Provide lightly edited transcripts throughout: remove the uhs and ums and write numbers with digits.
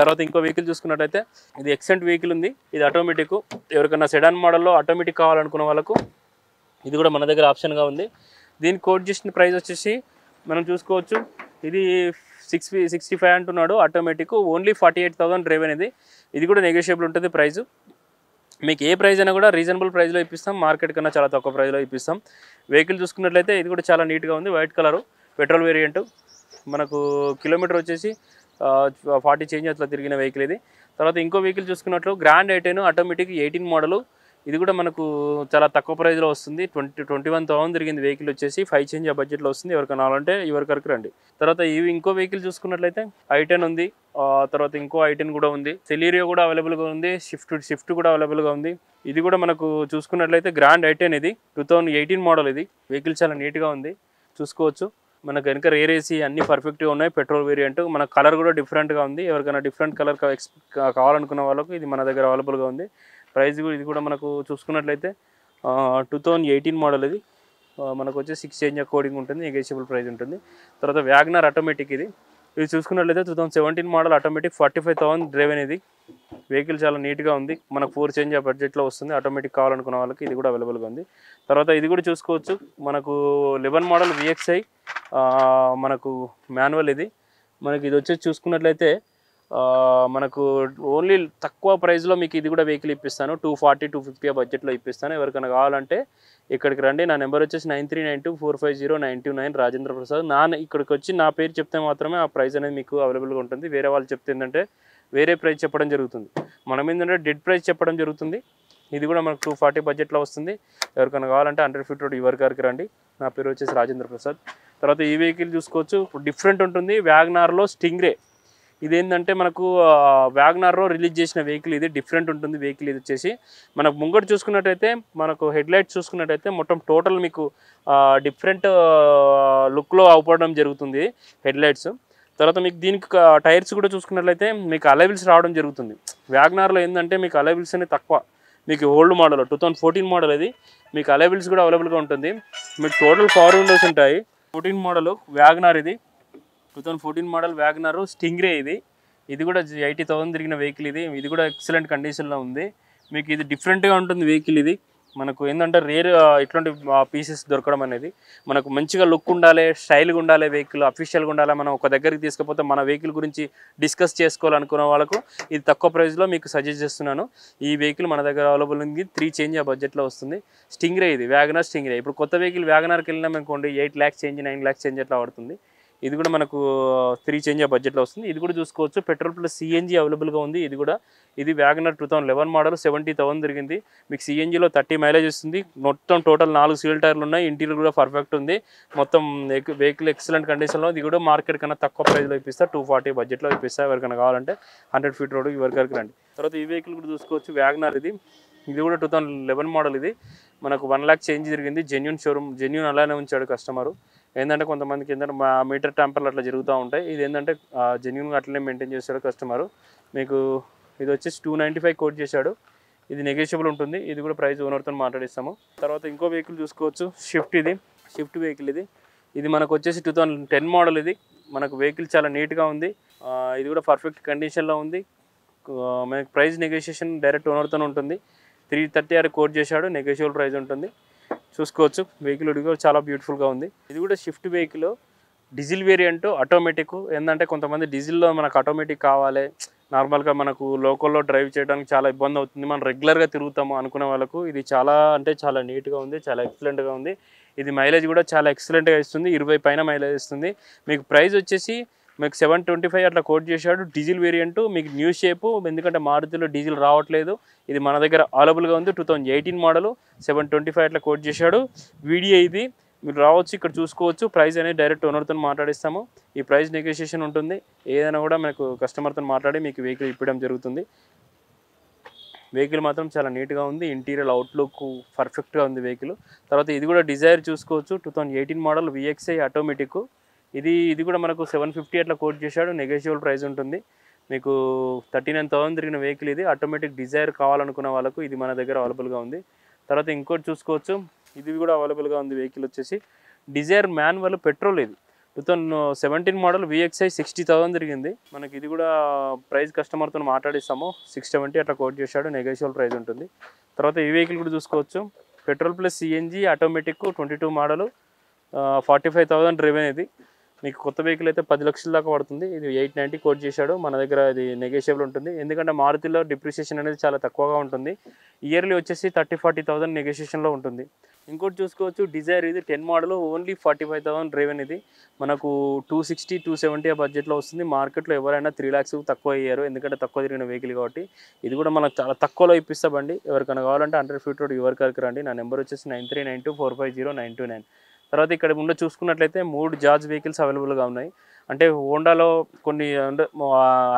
తర్వాత ఇంకో వెహికల్ చూసుకున్నట్టయితే ఇది ఎక్సెంట్ వెహికల్ ఉంది. ఇది ఆటోమేటిక్. ఎవరికైనా సెడాన్ మోడల్లో ఆటోమేటిక్ కావాలనుకున్న వాళ్ళకు ఇది కూడా మన దగ్గర ఆప్షన్గా ఉంది. దీని కోట్ చేసిన ప్రైస్ వచ్చేసి మనం చూసుకోవచ్చు. ఇది 65 అంటున్నాడు ఆటోమేటిక్. ఓన్లీ 48,000 డ్రైవెన్ ఇది. ఇది కూడా నెగోషియబుల్ ఉంటుంది ప్రైజు. మీకు ఏ ప్రైస్ అయినా కూడా రీజనబుల్ ప్రైస్లో ఇప్పిస్తాం. మార్కెట్ కన్నా చాలా తక్కువ ప్రైస్లో ఇప్పిస్తాం. వెహికల్ చూసుకున్నట్లయితే ఇది కూడా చాలా నీట్గా ఉంది. White colour petrol variant. మనకు కిలోమీటర్ వచ్చేసి 40 చేంజ్ అట్లా తిరిగిన వెహికల్ ఇది. తర్వాత ఇంకో వెహికల్ చూసుకున్నట్లు గ్రాండ్ ఐటెన్ ఆటోమేటిక్ 18 మోడలు. ఇది కూడా మనకు చాలా తక్కువ ప్రైస్లో వస్తుంది. 21,000 తిరిగింది వెహికల్ వచ్చేసి. 5 చేంజ్ ఆ బడ్జెట్లో వస్తుంది. ఎవరికైనా కావాలంటే ఎవరి వరకు రండి. తర్వాత ఇంకో వెహికల్ చూసుకున్నట్లయితే ఐటెన్ ఉంది. తర్వాత ఇంకో ఐటెన్ కూడా ఉంది. సెలీరియో కూడా అవైలబుల్గా ఉంది. షిఫ్ట్ కూడా అవైలబుల్గా ఉంది. ఇది కూడా మనకు చూసుకున్నట్లయితే గ్రాండ్ ఐటెన్ ఇది 2018 మోడల్. ఇది వెహికల్ చాలా నీట్గా ఉంది. చూసుకోవచ్చు. మనకు వెనక రేర్ ఏసీ అన్ని పర్ఫెక్ట్గా ఉన్నాయి. Petrol variant. మన కలర్ కూడా డిఫరెంట్గా ఉంది. ఎవరికైనా డిఫరెంట్ కలర్ కావాలనుకున్న వాళ్ళకు ఇది మన దగ్గర అవైలబుల్గా ఉంది. ప్రైస్ ఇది కూడా మనకు చూసుకున్నట్లయితే 2018 మోడల్. ఇది మనకు వచ్చి 6 చేంజ్ కోడింగ్ ఉంటుంది. నెగోషియబుల్ ప్రైస్ ఉంటుంది. తర్వాత వ్యాగనర్ ఆటోమేటిక్ ఇది చూసుకున్నట్లయితే 2017 మోడల్ ఆటోమేటిక్ 45,000 డ్రైవెన్. ఇది వెహికల్ చాలా నీట్గా ఉంది. మనకు 4 చేంజ్ ఆ బడ్జెట్లో వస్తుంది. ఆటోమేటిక్ కావాలనుకున్న వాళ్ళకి ఇది కూడా అవైలబుల్గా ఉంది. తర్వాత ఇది కూడా చూసుకోవచ్చు. మనకు 11 మోడల్ VXI మనకు మాన్యువల్. ఇది మనకి ఇది వచ్చేసి చూసుకున్నట్లయితే మనకు ఓన్లీ తక్కువ ప్రైస్లో మీకు ఇది కూడా వెహికల్ ఇప్పిస్తాను. 240-250 ఆ బడ్జెట్లో ఇప్పిస్తాను. ఎవరికైనా కావాలంటే ఇక్కడికి రండి. నా నెంబర్ వచ్చేసి 9392450929 రాజేంద్ర ప్రసాద్. ఇక్కడికి వచ్చి నా పేరు చెప్తే మాత్రమే ఆ ప్రైస్ అనేది మీకు అవైలబుల్గా ఉంటుంది. వేరే వాళ్ళు చెప్తే ఏంటంటే వేరే ప్రైస్ చెప్పడం జరుగుతుంది. మనం ఏంటంటే డెడ్ ప్రైస్ చెప్పడం జరుగుతుంది. ఇది కూడా మనకు 240 బడ్జెట్లో వస్తుంది. ఎవరికైనా కావాలంటే 100 ఫీట్ రోడ్ ఎవరి గారికి రండి. నా పేరు వచ్చేసి రాజేంద్ర ప్రసాద్. తర్వాత ఈ వెహికల్ చూసుకోవచ్చు. డిఫరెంట్ ఉంటుంది. వ్యాగనార్లో స్టింగ్రే. ఇదేంటంటే మనకు వ్యాగనార్లో రిలీజ్ చేసిన వెహికల్. ఇది డిఫరెంట్ ఉంటుంది వెహికల్. ఇది వచ్చేసి మనకు ముంగట చూసుకున్నట్టయితే మనకు హెడ్ లైట్స్ చూసుకున్నట్టయితే మొత్తం టోటల్ మీకు డిఫరెంట్ లుక్లో అవుపడడం జరుగుతుంది హెడ్ లైట్స్. తర్వాత మీకు దీనికి టైర్స్ కూడా చూసుకున్నట్లయితే మీకు అలైవిల్స్ రావడం జరుగుతుంది. వ్యాగనార్లో ఏంటంటే మీకు అలైవిల్స్ అనేది తక్కువ. మీకు ఓల్డ్ మోడల్ 2014 మోడల్. ఇది మీకు అలైవిల్స్ కూడా అవైలబుల్గా ఉంటుంది. మీకు టోటల్ పవర్ విండోస్ ఉంటాయి. 14 మోడల్ వ్యాగనార్. ఇది 2014 మోడల్ వ్యాగనార్ స్టింగ్రే. ఇది కూడా 80,000 తిరిగిన వెహికల్. ఇది కూడా ఎక్సలెంట్ కండిషన్లో ఉంది. మీకు ఇది డిఫరెంట్గా ఉంటుంది వెహికల్. ఇది మనకు ఏంటంటే రేర్ ఇట్లాంటి పీసెస్ దొరకడం అనేది. మనకు మంచిగా లుక్ ఉండాలి, స్టైల్గా ఉండాలి, వెహికల్ అఫీషియల్గా ఉండాలి. మనం ఒక దగ్గరికి తీసుకపోతే మన వెహికల్ గురించి డిస్కస్ చేసుకోవాలనుకున్న వాళ్ళకు ఇది తక్కువ ప్రైస్లో మీకు సజెస్ట్ చేస్తున్నాను. ఈ వెహికల్ మన దగ్గర అవైలబుల్ ఉంది. 3 చేంజ్ ఆ బడ్జెట్లో వస్తుంది. స్టింగ్రే. ఇది వ్యాగనార్ స్టింగ్రే. ఇప్పుడు కొత్త వెహికల్ వ్యాగనార్కి వెళ్ళినాం అనుకోండి 8 lakhs చేంజ్ 9 lakhs చేంజ్ అట్లా పడుతుంది. ఇది కూడా మనకు 3 చేంజ్ ఆ బడ్జెట్లో వస్తుంది. ఇది కూడా చూసుకోవచ్చు. పెట్రోల్ ప్లస్ CNG అవైలబుల్గా ఉంది. ఇది వ్యాగనర్ 2011 మోడల్ 70,000 తిరిగింది. మీకు CNGలో 30 మైలేజ్ వస్తుంది. మొత్తం టోటల్ 4 సీల్ టైర్లు ఉన్నాయి. ఇంటీరియర్ కూడా పర్ఫెక్ట్ ఉంది. మొత్తం వెహికల్ ఎక్సలెంట్ కండిషన్లో. ఇది కూడా మార్కెట్ కన్నా తక్కువ ప్రైస్లో ఇప్పిస్తా. 240 బడ్జెట్లో ఇప్పిస్తా. ఎవరికైనా కావాలంటే 100 ఫీట్ రోడ్ ఎవరికి రండి. తర్వాత ఈ వెహికల్ కూడా చూసుకోవచ్చు. వ్యాగనర్. ఇది కూడా 2011 మోడల్. ఇది మనకు 1 lakh చేంజ్ తిరిగింది. జెన్యూన్ అలానే ఉంచాడు కస్టమరు. ఏంటంటే కొంతమందికి ఏంటంటే మీటర్ ట్యాంపర్లు అట్లా జరుగుతూ ఉంటాయి. ఇది ఏంటంటే జెన్యూన్గా అట్లనే మెయింటైన్ చేస్తాడు కస్టమరు. మీకు ఇది వచ్చేసి 295 కోట్ చేశాడు. ఇది నెగోషియబుల్ ఉంటుంది. ఇది కూడా ప్రైస్ ఓనర్తో మాట్లాడిస్తాము. తర్వాత ఇంకో వెహికల్ చూసుకోవచ్చు. Shift vehicle. ఇది మనకు వచ్చేసి 2010 మోడల్. ఇది మనకు వెహికల్ చాలా నీట్గా ఉంది. ఇది కూడా పర్ఫెక్ట్ కండిషన్లో ఉంది. మనకి ప్రైస్ నెగోషియేషన్ డైరెక్ట్ ఓనర్తో ఉంటుంది. 336 కోట్ చేశాడు. నెగోషియబుల్ ప్రైస్ ఉంటుంది. చూసుకోవచ్చు. వెహికల్ కూడా చాలా బ్యూటిఫుల్గా ఉంది. ఇది కూడా shift vehicle. Diesel variant automatic. ఏంటంటే కొంతమంది డీజిల్లో మనకు ఆటోమేటిక్ కావాలి, నార్మల్గా మనకు లోకల్లో డ్రైవ్ చేయడానికి చాలా ఇబ్బంది అవుతుంది, మనం రెగ్యులర్గా తిరుగుతాము అనుకునే వాళ్ళకు ఇది చాలా అంటే చాలా నీట్గా ఉంది. చాలా ఎక్సలెంట్గా ఉంది. ఇది మైలేజ్ కూడా చాలా ఎక్సలెంట్గా ఇస్తుంది. 20 పైన మైలేజ్ ఇస్తుంది. మీకు ప్రైస్ వచ్చేసి మీకు 725 అట్లా కోట్ చేశాడు. Diesel variant. మీకు న్యూ షేపు. ఎందుకంటే మారుతిలో డీజిల్ రావట్లేదు. ఇది మన దగ్గర అవైలబుల్గా ఉంది. 2018 మోడల్ 725 అట్లా కోట్ చేశాడు. వీడియో ఇది మీరు రావచ్చు, ఇక్కడ చూసుకోవచ్చు. ప్రైస్ అనేది డైరెక్ట్ ఓనర్తో మాట్లాడిస్తాము. ఈ ప్రైస్ నెగోషియేషన్ ఉంటుంది. ఏదైనా కూడా మనకు కస్టమర్తో మాట్లాడి మీకు వెహికల్ ఇప్పడం జరుగుతుంది. వెహికల్ మాత్రం చాలా నీట్గా ఉంది. ఇంటీరియర్ అవుట్లుక్ పర్ఫెక్ట్గా ఉంది వెహికల్. తర్వాత ఇది కూడా డిజైర్ చూసుకోవచ్చు. 2018 మోడల్ VXI ఆటోమేటిక్. ఇది కూడా మనకు 750 అట్లా కోట్ చేశాడు. నెగోషియబుల్ ప్రైస్ ఉంటుంది. మీకు 39,000 తిరిగిన వెహికల్. ఇది ఆటోమేటిక్ డిజైర్ కావాలనుకున్న వాళ్ళకు ఇది మన దగ్గర అవైలబుల్గా ఉంది. తర్వాత ఇంకోటి చూసుకోవచ్చు. ఇది కూడా అవైలబుల్గా ఉంది వెహికల్ వచ్చేసి డిజైర్ మాన్యువల్ పెట్రోల్. ఇది 2017 మోడల్ VXI 60,000 తిరిగింది. మనకి ఇది కూడా ప్రైస్ కస్టమర్తో మాట్లాడిస్తాము, 670 అట్లా కోట్ చేశాడు, నెగోషియబుల్ ప్రైస్ ఉంటుంది. తర్వాత ఈ వెహికల్ కూడా చూసుకోవచ్చు, petrol plus CNG automatic 22 model, 45,000 driven. ఇది మీకు కొత్త వెహికల్ అయితే 10 లక్షల దాకా పడుతుంది. ఇది 890 కోట్ చేశాడు. మన దగ్గర ఇది నెగోషియబుల్ ఉంటుంది, ఎందుకంటే మారుతిలో డిప్రిసియేషన్ అనేది చాలా తక్కువగా ఉంటుంది. ఇయర్లీ వచ్చేసి 30-40,000 నెగోషియేషన్లో ఉంటుంది. ఇంకోటి చూసుకోవచ్చు, డిజైర్ ఇది 10 మోడల్, ఓన్లీ 45,000 డ్రైవెన్. ఇది మనకు 260-270 ఆ బడ్జెట్లో వస్తుంది. మార్కెట్లో ఎవరైనా 3 lakhs తక్కువ అయ్యారు, ఎందుకంటే తక్కువ తిరిగిన వెహికల్ కాబట్టి. ఇది కూడా మనకు చాలా తక్కువలో ఇప్పిస్తా బండి. ఎవరికైనా కావాలంటే 100 feet రోడ్ యువర్ కార్కి రండి. నా నెంబర్ వచ్చేసి 9392450929. తర్వాత ఇక్కడ ముందు చూసుకున్నట్లయితే 3 జార్జ్ వెహికల్స్ అవైలబుల్గా ఉన్నాయి. అంటే హోండాలో కొన్ని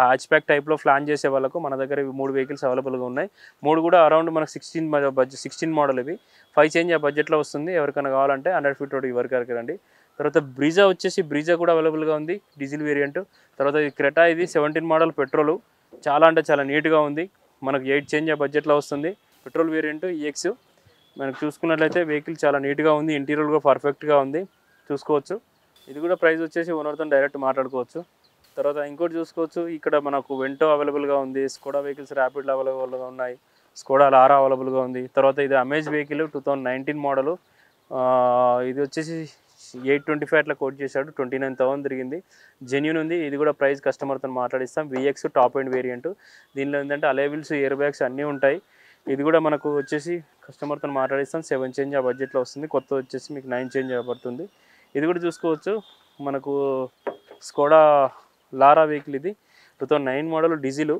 హ్యాచ్ బ్యాక్ టైప్లో ప్లాన్ చేసే వాళ్ళకు మన దగ్గర 3 వెహికల్స్ అవైలబుల్గా ఉన్నాయి. 3 కూడా అరౌండ్ మనకు 16 మోడల్. ఇవి 5 చేంజ్ ఆ బడ్జెట్లో వస్తుంది. ఎవరికైనా కావాలంటే 100 feet రోడ్ యువర్ కార్కి రండి. తర్వాత బ్రీజా వచ్చేసి బ్రీజా కూడా అవైలబుల్గా ఉంది, డీజిల్ వేరియంట్. తర్వాత ఈ క్రెటా ఇది 17 మోడల్ పెట్రోల్, చాలా అంటే చాలా నీట్గా ఉంది. మనకు 8 చేంజ్ ఆ బడ్జెట్లో వస్తుంది. Petrol variant EX. మనకు చూసుకున్నట్లయితే వెహికల్ చాలా నీట్గా ఉంది, ఇంటీరియర్ కూడా పర్ఫెక్ట్గా ఉంది, చూసుకోవచ్చు. ఇది కూడా ప్రైస్ వచ్చేసి ఓనర్తో డైరెక్ట్ మాట్లాడుకోవచ్చు. తర్వాత ఇంకోటి చూసుకోవచ్చు, ఇక్కడ మనకు వెంటో అవైలబుల్గా ఉంది, స్కోడా వెహికల్స్ ర్యాపిడ్లో అవైలబుల్గా ఉన్నాయి, స్కోడా లారా అవైలబుల్గా ఉంది. తర్వాత ఇది అమేజ్ వెహికల్ 2019 మోడల్, ఇది వచ్చేసి 825 అట్లా కోట్ చేశాడు, 29,000 తిరిగింది, జెన్యూన్ ఉంది. ఇది కూడా ప్రైస్ కస్టమర్తో మాట్లాడిస్తాం. VX top end variant. దీనిలో ఏంటంటే అలైవిల్స్, ఇయర్ బ్యాగ్స్ అన్నీ ఉంటాయి. ఇది కూడా మనకు వచ్చేసి కస్టమర్తో మాట్లాడిస్తాం. 7 చేంజ్ ఆ బడ్జెట్లో వస్తుంది. కొత్త వచ్చేసి మీకు 9 చేంజ్ పడుతుంది. ఇది కూడా చూసుకోవచ్చు, మనకు స్కోడా లారా వెహికల్. ఇది 2009 మోడల్, డీజిల్,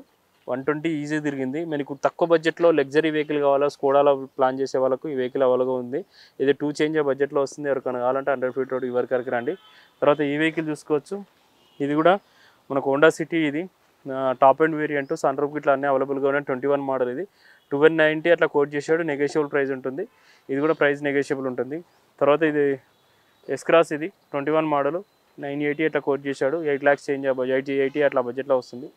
120 ఈజీ తిరిగింది. మీకు తక్కువ బడ్జెట్లో లగ్జరీ వెహికల్ కావాలా, స్కోడాలో ప్లాన్ చేసే వాళ్ళకు ఈ వెహికల్ అవైలబుల్గా ఉంది. ఇది 2 చేంజ్ ఆ బడ్జెట్లో వస్తుంది. ఎవరికైనా కావాలంటే 100 feet రోడ్ యువర్ కార్కి రండి. తర్వాత ఈ వెహికల్ చూసుకోవచ్చు, ఇది కూడా మనకు హోండా సిటీ. ఇది top end variant, sun roof ఇట్లా అన్నీ అవైలబుల్గా ఉన్నాయి. 21 మోడల్. ఇది 1290 అట్లా కోట్ చేశాడు, నెగోషియబుల్ ప్రైస్ ఉంటుంది. ఇది కూడా ప్రైస్ నెగోషియబుల్ ఉంటుంది. తర్వాత ఇది S-Cross, ఇది 21 మోడల్, 980 అట్లా కోట్ చేశాడు, 8 lakhs చేంజ్ 880 అట్లా బడ్జెట్లో వస్తుంది.